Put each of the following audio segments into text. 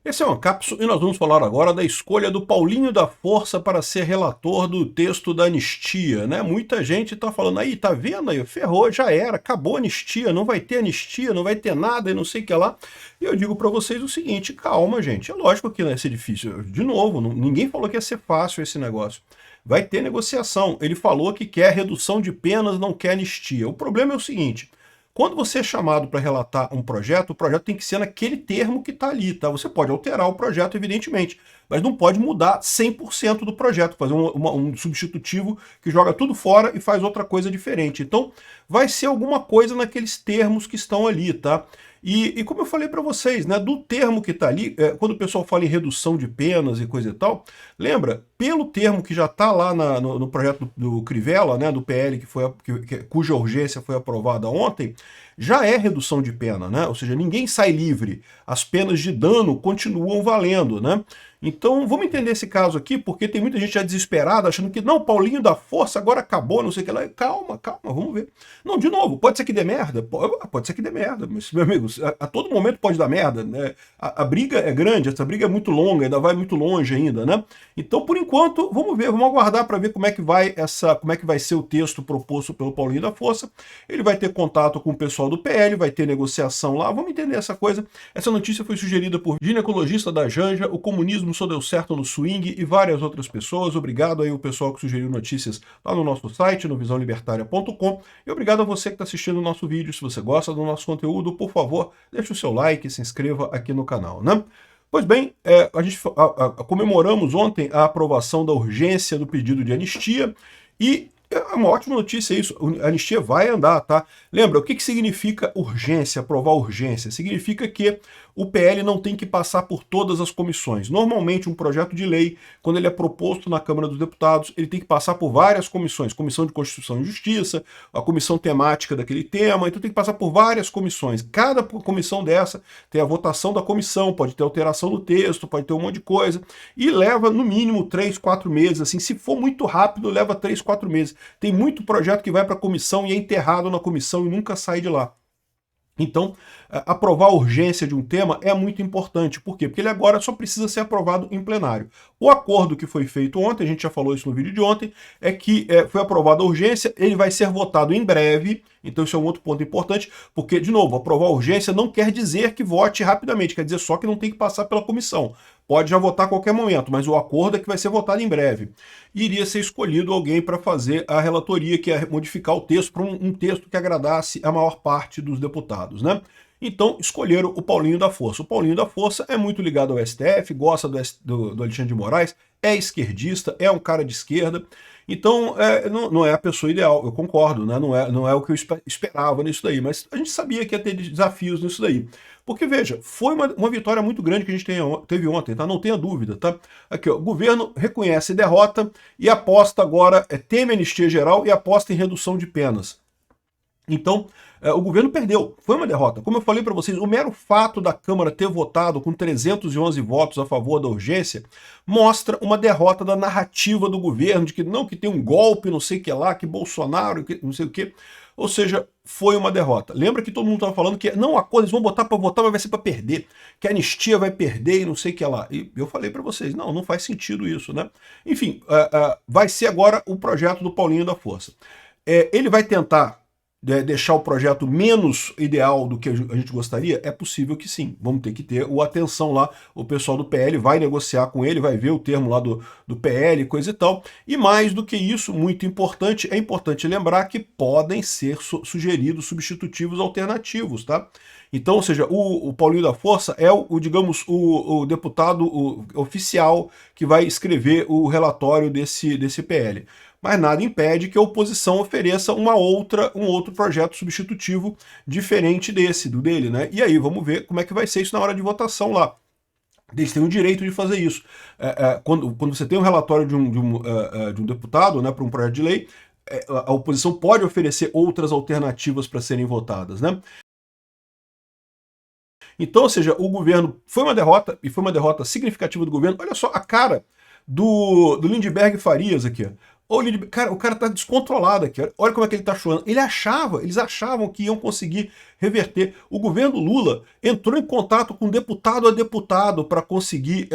Esse é uma cápsula e nós vamos falar agora da escolha do Paulinho da Força para ser relator do texto da anistia, né? Muita gente está falando aí, tá vendo aí, ferrou, já era, acabou a anistia, não vai ter anistia, não vai ter nada e não sei o que lá. E eu digo para vocês o seguinte, calma gente, é lógico que não ia ser difícil. De novo, ninguém falou que ia ser fácil esse negócio. Vai ter negociação. Ele falou que quer redução de penas, não quer anistia. O problema é o seguinte, quando você é chamado para relatar um projeto, o projeto tem que ser naquele termo que está ali, tá? Você pode alterar o projeto, evidentemente, mas não pode mudar 100% do projeto, fazer um substitutivo que joga tudo fora e faz outra coisa diferente. Então, vai ser alguma coisa naqueles termos que estão ali, tá? E como eu falei para vocês, né, do termo que está ali, quando o pessoal fala em redução de penas e coisa e tal, lembra, pelo termo que já está lá no projeto do Crivella, né, do PL, cuja urgência foi aprovada ontem, já é redução de pena, né? Ou seja, ninguém sai livre, as penas de dano continuam valendo, né? Então, vamos entender esse caso aqui, porque tem muita gente já desesperada, achando que, não, Paulinho da Força agora acabou, não sei o que lá. Calma, calma, vamos ver. Não, de novo, pode ser que dê merda? Pode ser que dê merda, mas, meu amigo, a todo momento pode dar merda, né? A briga é grande, essa briga é muito longa, ainda vai muito longe ainda, né? Então, por enquanto, vamos ver, vamos aguardar para ver como é que vai ser o texto proposto pelo Paulinho da Força. Ele vai ter contato com o pessoal do PL, vai ter negociação lá, vamos entender essa coisa. Essa notícia foi sugerida por ginecologista da Janja, o comunismo só deu certo no swing e várias outras pessoas. Obrigado aí o pessoal que sugeriu notícias lá no nosso site, no visãolibertaria.com. E obrigado a você que está assistindo o nosso vídeo. Se você gosta do nosso conteúdo, por favor, deixe o seu like e se inscreva aqui no canal, né? Pois bem, a gente comemoramos ontem a aprovação da urgência do pedido de anistia e é uma ótima notícia isso, a anistia vai andar, tá? Lembra, o que significa urgência, aprovar urgência? Significa que o PL não tem que passar por todas as comissões. Normalmente, um projeto de lei, quando ele é proposto na Câmara dos Deputados, ele tem que passar por várias comissões. Comissão de Constituição e Justiça, a comissão temática daquele tema, então tem que passar por várias comissões. Cada comissão dessa tem a votação da comissão, pode ter alteração do texto, pode ter um monte de coisa, e leva no mínimo 3, 4 meses, assim, se for muito rápido, leva 3, 4 meses. Tem muito projeto que vai para a comissão e é enterrado na comissão e nunca sai de lá. Então, aprovar a urgência de um tema é muito importante. Por quê? Porque ele agora só precisa ser aprovado em plenário. O acordo que foi feito ontem, a gente já falou isso no vídeo de ontem, é que foi aprovada a urgência, ele vai ser votado em breve, então isso é um outro ponto importante, porque, de novo, aprovar a urgência não quer dizer que vote rapidamente, quer dizer só que não tem que passar pela comissão. Pode já votar a qualquer momento, mas o acordo é que vai ser votado em breve. E iria ser escolhido alguém para fazer a relatoria, que é modificar o texto para um texto que agradasse a maior parte dos deputados, né? Então, escolheram o Paulinho da Força. O Paulinho da Força é muito ligado ao STF, gosta do Alexandre de Moraes, é esquerdista, é um cara de esquerda. Então, não é a pessoa ideal, eu concordo, né? Não é o que eu esperava nisso daí, mas a gente sabia que ia ter desafios nisso daí. Porque, veja, foi uma vitória muito grande que a gente teve ontem, tá? Não tenha dúvida, tá? Aqui, ó, o governo reconhece derrota e aposta agora, teme anistia geral e aposta em redução de penas. Então, o governo perdeu, foi uma derrota. Como eu falei para vocês, o mero fato da Câmara ter votado com 311 votos a favor da urgência mostra uma derrota da narrativa do governo, de que não, que tem um golpe, não sei o que lá, que Bolsonaro, que não sei o que. Ou seja, foi uma derrota. Lembra que todo mundo estava falando que não, a coisa eles vão botar para votar, mas vai ser para perder, que a anistia vai perder e não sei o que lá. E eu falei para vocês, não faz sentido isso, né? Enfim, vai ser agora o projeto do Paulinho da Força. Ele vai tentar deixar o projeto menos ideal do que a gente gostaria? É possível que sim. Vamos ter que ter o atenção lá, o pessoal do PL vai negociar com ele, vai ver o termo lá do PL, coisa e tal. E mais do que isso, muito importante, é importante lembrar que podem ser sugeridos substitutivos alternativos, tá? Então, ou seja, o Paulinho da Força é digamos, o deputado oficial que vai escrever o relatório desse PL. Mas nada impede que a oposição ofereça um outro projeto substitutivo diferente dele, né? E aí vamos ver como é que vai ser isso na hora de votação lá. Eles têm o direito de fazer isso. Quando você tem um relatório de um deputado, né, para um projeto de lei, a oposição pode oferecer outras alternativas para serem votadas, né? Então, ou seja, o governo foi uma derrota, e foi uma derrota significativa do governo. Olha só a cara do Lindbergh Farias aqui. Cara, o cara tá descontrolado aqui. Olha como é que ele tá chorando. Eles achavam que iam conseguir reverter. O governo Lula entrou em contato com deputado a deputado para conseguir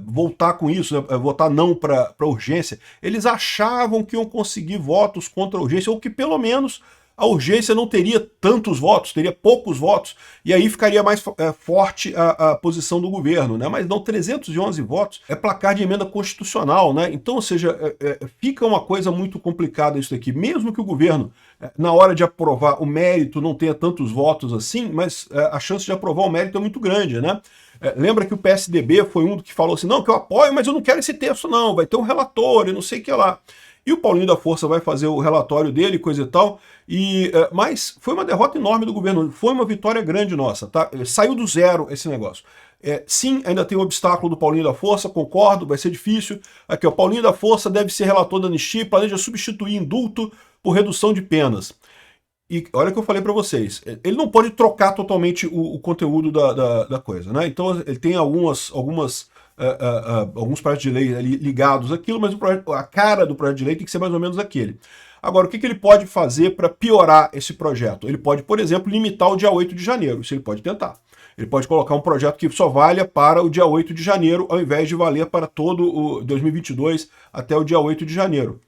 voltar com isso, né, votar não para urgência. Eles achavam que iam conseguir votos contra a urgência, ou que pelo menos a urgência não teria tantos votos, teria poucos votos, e aí ficaria mais forte a posição do governo, né? Mas não, 311 votos é placar de emenda constitucional, né? Então, ou seja, fica uma coisa muito complicada isso daqui. Mesmo que o governo, na hora de aprovar o mérito, não tenha tantos votos assim, mas a chance de aprovar o mérito é muito grande, né? Lembra que o PSDB foi um que falou assim, não, que eu apoio, mas eu não quero esse texto não, vai ter um relatório, não sei o que lá. E o Paulinho da Força vai fazer o relatório dele, coisa e tal, mas foi uma derrota enorme do governo, foi uma vitória grande nossa, tá? Saiu do zero esse negócio. Sim, ainda tem o obstáculo do Paulinho da Força, concordo, vai ser difícil. Aqui, o Paulinho da Força deve ser relator da anistia e planeja substituir indulto por redução de penas. E olha o que eu falei para vocês, ele não pode trocar totalmente o conteúdo da coisa, né? Então ele tem alguns projetos de lei ali ligados àquilo, mas a cara do projeto de lei tem que ser mais ou menos aquele. Agora, o que ele pode fazer para piorar esse projeto? Ele pode, por exemplo, limitar o dia 8 de janeiro, isso ele pode tentar. Ele pode colocar um projeto que só valha para o dia 8 de janeiro, ao invés de valer para todo o 2022 até o dia 8 de janeiro.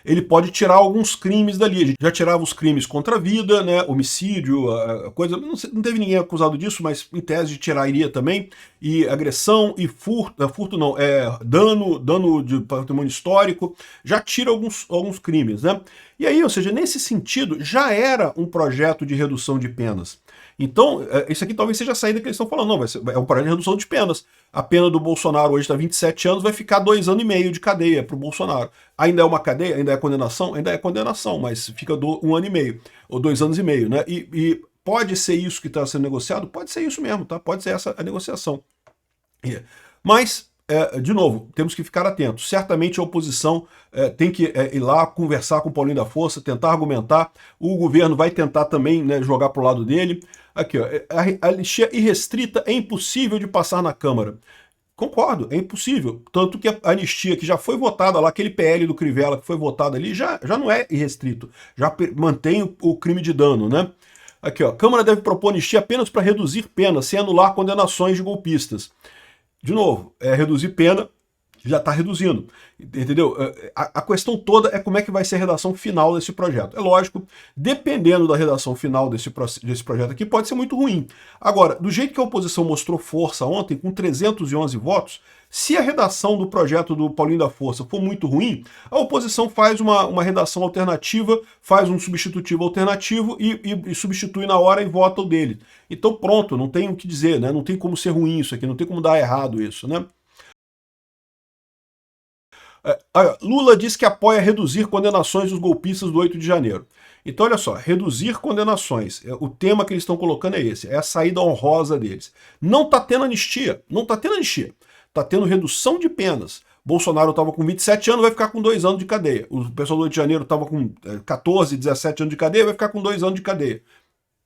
Ele pode tirar alguns crimes dali. A gente já tirava os crimes contra a vida, né, homicídio, coisa. Não teve ninguém acusado disso, mas em tese de tirar iria também. E agressão e furto não, dano de patrimônio histórico, já tira alguns crimes, né? E aí, ou seja, nesse sentido, já era um projeto de redução de penas. Então, isso aqui talvez seja a saída que eles estão falando. Não, é um projeto de redução de penas. A pena do Bolsonaro hoje está 27 anos, vai ficar 2 anos e meio de cadeia para o Bolsonaro. Ainda é uma cadeia? Ainda é condenação? Ainda é condenação, mas fica 1 ano e meio, ou 2 anos e meio, né? E pode ser isso que está sendo negociado? Pode ser isso mesmo, tá? Pode ser essa a negociação. Mas, de novo, temos que ficar atentos. Certamente a oposição tem que ir lá conversar com o Paulinho da Força, tentar argumentar. O governo vai tentar também, né, jogar para o lado dele. Aqui, ó, a anistia irrestrita é impossível de passar na Câmara. Concordo, é impossível. Tanto que a anistia que já foi votada lá, aquele PL do Crivella que foi votado ali, já não é irrestrito. Já mantém o crime de dano, né? Aqui, ó, a Câmara deve propor anistia apenas para reduzir pena, sem anular condenações de golpistas. De novo, reduzir pena já está reduzindo, entendeu? A questão toda é como é que vai ser a redação final desse projeto. É lógico, dependendo da redação final desse projeto aqui, pode ser muito ruim. Agora, do jeito que a oposição mostrou força ontem, com 311 votos, se a redação do projeto do Paulinho da Força for muito ruim, a oposição faz uma redação alternativa, faz um substitutivo alternativo e substitui na hora e vota o dele. Então pronto, não tem o que dizer, né? Não tem como ser ruim isso aqui, não tem como dar errado isso, né? Lula diz que apoia reduzir condenações dos golpistas do 8 de janeiro. Então, olha só, reduzir condenações. O tema que eles estão colocando é esse, é a saída honrosa deles. Não está tendo anistia, não está tendo anistia. Está tendo redução de penas. Bolsonaro estava com 27 anos, vai ficar com 2 anos de cadeia. O pessoal do 8 de janeiro estava com 14, 17 anos de cadeia, vai ficar com 2 anos de cadeia.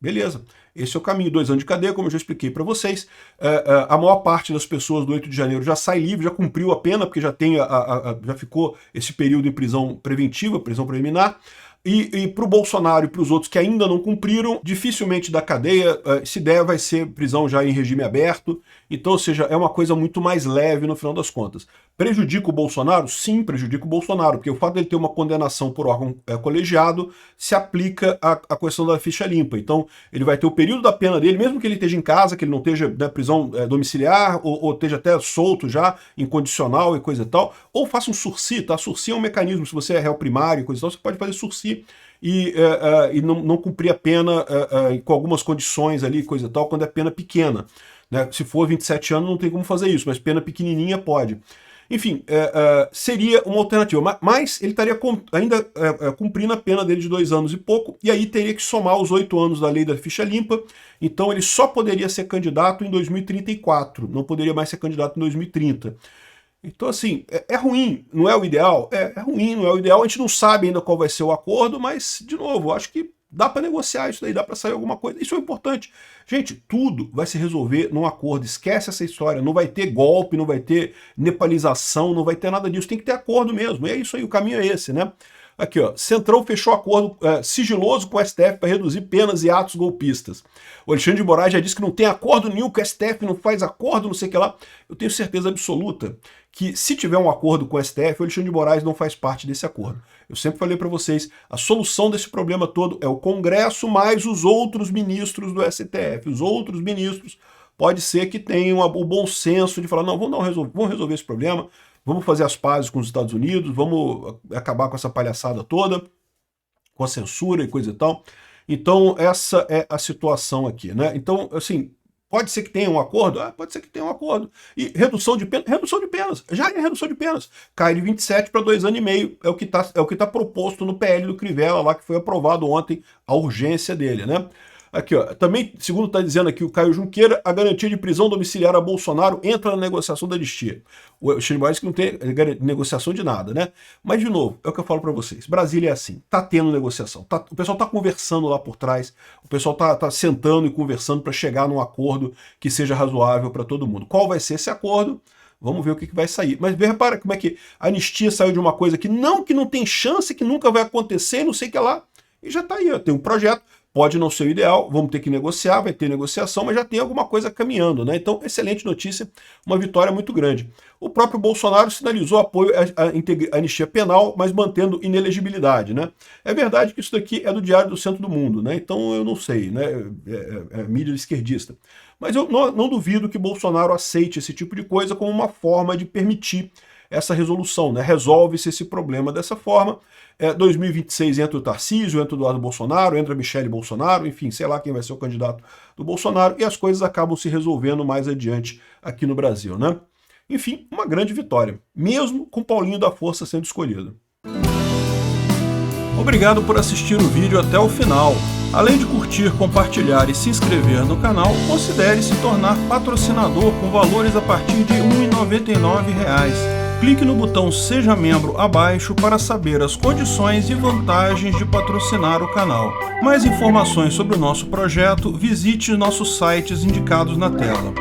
Beleza, esse é o caminho, 2 anos de cadeia, como eu já expliquei para vocês. A maior parte das pessoas do 8 de janeiro já sai livre, já cumpriu a pena, porque já ficou esse período em prisão preventiva, prisão preliminar. E para o Bolsonaro e para os outros que ainda não cumpriram, dificilmente da cadeia, se der vai ser prisão já em regime aberto. Então, ou seja, é uma coisa muito mais leve no final das contas. Prejudica o Bolsonaro? Sim, prejudica o Bolsonaro, porque o fato dele ter uma condenação por órgão colegiado se aplica à questão da ficha limpa. Então, ele vai ter o período da pena dele, mesmo que ele esteja em casa, que ele não esteja na prisão domiciliar, ou esteja até solto já, incondicional e coisa e tal, ou faça um sursi, tá? Sursi é um mecanismo, se você é réu primário e coisa e tal, você pode fazer sursi e não cumprir a pena com algumas condições ali, coisa e tal, quando é pena pequena. Né? Se for 27 anos não tem como fazer isso, mas pena pequenininha pode. Enfim, seria uma alternativa, mas ele estaria ainda cumprindo a pena dele de 2 anos e pouco, e aí teria que somar os 8 anos da lei da ficha limpa, então ele só poderia ser candidato em 2034, não poderia mais ser candidato em 2030. Então, assim, é ruim, não é o ideal? É ruim, não é o ideal, a gente não sabe ainda qual vai ser o acordo, mas, de novo, acho que Dá para negociar isso daí, dá para sair alguma coisa. Isso é importante. Gente, tudo vai se resolver num acordo. Esquece essa história. Não vai ter golpe, não vai ter nepalização, não vai ter nada disso. Tem que ter acordo mesmo. E é isso aí, o caminho é esse, né? Aqui, ó, Centrão fechou acordo sigiloso com o STF para reduzir penas e atos golpistas. O Alexandre de Moraes já disse que não tem acordo nenhum, que o STF não faz acordo, não sei o que lá. Eu tenho certeza absoluta que se tiver um acordo com o STF, o Alexandre de Moraes não faz parte desse acordo. Eu sempre falei para vocês, a solução desse problema todo é o Congresso mais os outros ministros do STF. Os outros ministros pode ser que tenham o bom senso de falar, não, vamos resolver esse problema, vamos fazer as pazes com os Estados Unidos, vamos acabar com essa palhaçada toda, com a censura e coisa e tal. Então, essa é a situação aqui, né? Então, assim, pode ser que tenha um acordo? Pode ser que tenha um acordo. E redução de penas, já é redução de penas. Cai de 27 para 2 anos e meio, é o que tá proposto no PL do Crivella, lá que foi aprovado ontem, a urgência dele, né? Aqui, ó, também, segundo está dizendo aqui o Caio Junqueira, a garantia de prisão domiciliar a Bolsonaro entra na negociação da anistia. O Alexandre de Moraes que não tem negociação de nada, né? Mas, de novo, é o que eu falo para vocês. Brasília é assim, tá tendo negociação. O pessoal tá conversando lá por trás, o pessoal tá sentando e conversando para chegar num acordo que seja razoável para todo mundo. Qual vai ser esse acordo? Vamos ver o que vai sair. Mas repara como é que a anistia saiu de uma coisa que não tem chance, que nunca vai acontecer, não sei o que lá, e já tá aí, ó, tem um projeto. Pode não ser o ideal, vamos ter que negociar, vai ter negociação, mas já tem alguma coisa caminhando, né? Então, excelente notícia, uma vitória muito grande. O próprio Bolsonaro sinalizou apoio à anistia penal, mas mantendo inelegibilidade, né? É verdade que isso daqui é do Diário do Centro do Mundo, né? Então, eu não sei, né? É mídia esquerdista. Mas eu não duvido que Bolsonaro aceite esse tipo de coisa como uma forma de permitir essa resolução, né? Resolve-se esse problema dessa forma. 2026 entra o Tarcísio, entra o Eduardo Bolsonaro, entra a Michele Bolsonaro, enfim, sei lá quem vai ser o candidato do Bolsonaro, e as coisas acabam se resolvendo mais adiante aqui no Brasil, né? Enfim, uma grande vitória, mesmo com Paulinho da Força sendo escolhido. Obrigado por assistir o vídeo até o final. Além de curtir, compartilhar e se inscrever no canal, considere se tornar patrocinador com valores a partir de R$ 1,99. Clique no botão Seja Membro abaixo para saber as condições e vantagens de patrocinar o canal. Mais informações sobre o nosso projeto, visite nossos sites indicados na tela.